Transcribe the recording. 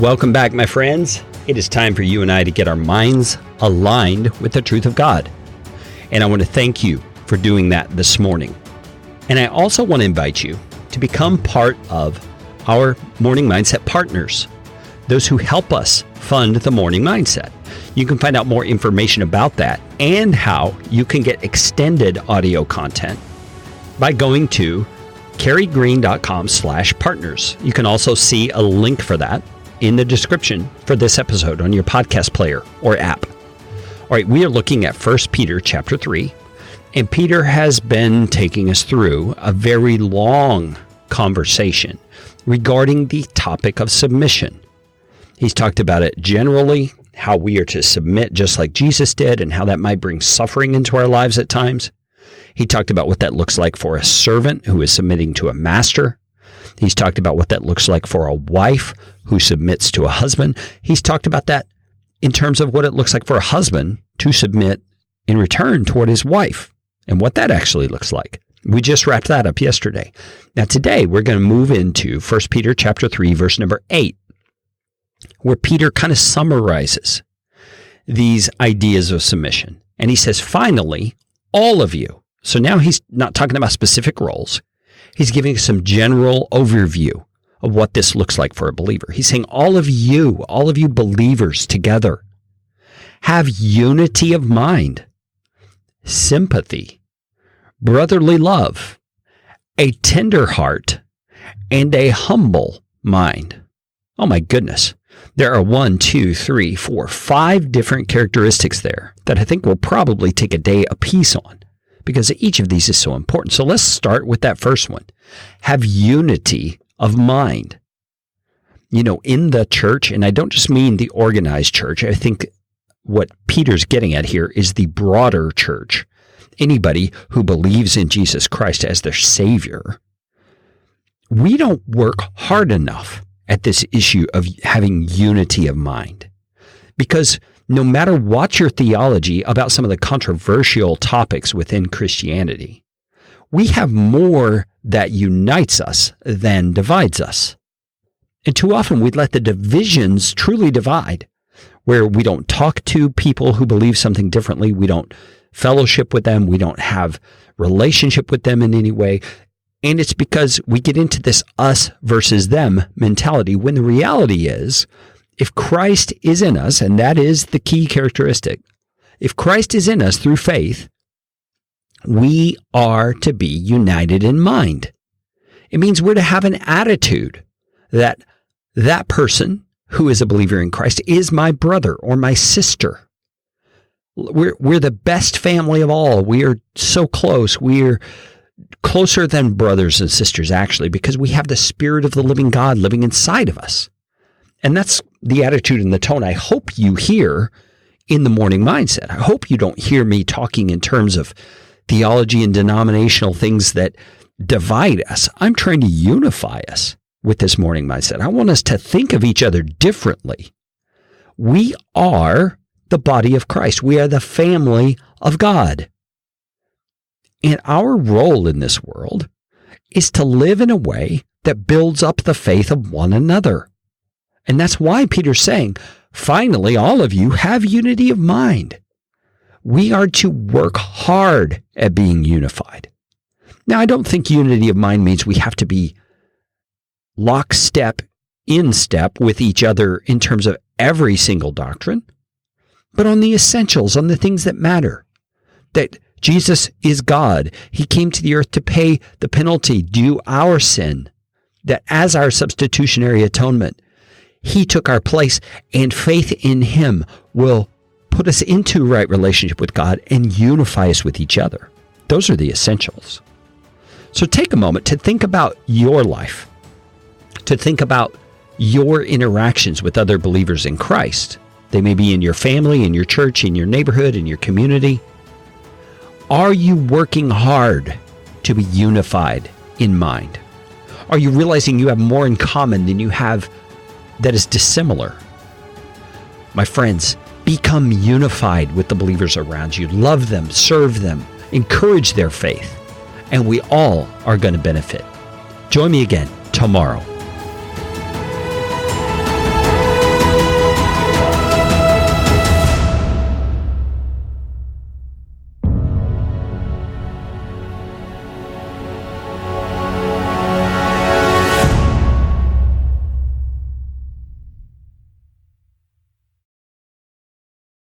Welcome back, my friends. It is time for you and I to get our minds aligned with the truth of God. And I want to thank you for doing that this morning. And I also want to invite you to become part of our Morning Mindset partners, those who help us fund the Morning Mindset. You can find out more information about that and how you can get extended audio content by going to careygreen.com/partners. You can also see a link for that in the description for this episode on your podcast player or app. All right, we are looking at 1 Peter chapter 3, and Peter has been taking us through a very long conversation regarding the topic of submission. He's talked about it generally, how we are to submit just like Jesus did, and how that might bring suffering into our lives at times. He talked about what that looks like for a servant who is submitting to a master. He's talked about what that looks like for a wife who submits to a husband. He's talked about that in terms of what it looks like for a husband to submit in return toward his wife and what that actually looks like. We just wrapped that up yesterday. Now today we're going to move into 1 Peter chapter 3, verse number 8, where Peter kind of summarizes these ideas of submission. And he says, finally, all of you. So now he's not talking about specific roles. He's giving some general overview of what this looks like for a believer. He's saying all of you believers together, have unity of mind, sympathy, brotherly love, a tender heart, and a humble mind. Oh my goodness. There are 5 different characteristics there that I think we'll probably take a day apiece on, because each of these is so important. So let's start with that first one. Have unity of mind. You know, in the church, and I don't just mean the organized church, I think what Peter's getting at here is the broader church. Anybody who believes in Jesus Christ as their Savior. We don't work hard enough at this issue of having unity of mind. Because no matter what your theology about some of the controversial topics within Christianity, we have more that unites us than divides us. And too often we let the divisions truly divide, where we don't talk to people who believe something differently, we don't fellowship with them, we don't have relationship with them in any way. And it's because we get into this us versus them mentality, when the reality is, if Christ is in us, and that is the key characteristic, if Christ is in us through faith, we are to be united in mind. It means we're to have an attitude that that person who is a believer in Christ is my brother or my sister. We're the best family of all. We are so close. We're closer than brothers and sisters, actually, because we have the Spirit of the living God living inside of us. And that's the attitude and the tone I hope you hear in the Morning Mindset. I hope you don't hear me talking in terms of theology and denominational things that divide us. I'm trying to unify us with this Morning Mindset. I want us to think of each other differently. We are the body of Christ. We are the family of God. And our role in this world is to live in a way that builds up the faith of one another. And that's why Peter's saying, finally, all of you have unity of mind. We are to work hard at being unified. Now, I don't think unity of mind means we have to be lockstep, in step with each other in terms of every single doctrine, but on the essentials, on the things that matter. That Jesus is God. He came to the earth to pay the penalty due our sin. That as our substitutionary atonement, He took our place, and faith in Him will put us into right relationship with God and unify us with each other. Those are the essentials. So take a moment to think about your life, to think about your interactions with other believers in Christ. They may be in your family, in your church, in your neighborhood, in your community. Are you working hard to be unified in mind? Are you realizing you have more in common than you have that is dissimilar? My friends, become unified with the believers around you. Love them, serve them, encourage their faith, and we all are going to benefit. Join me again tomorrow.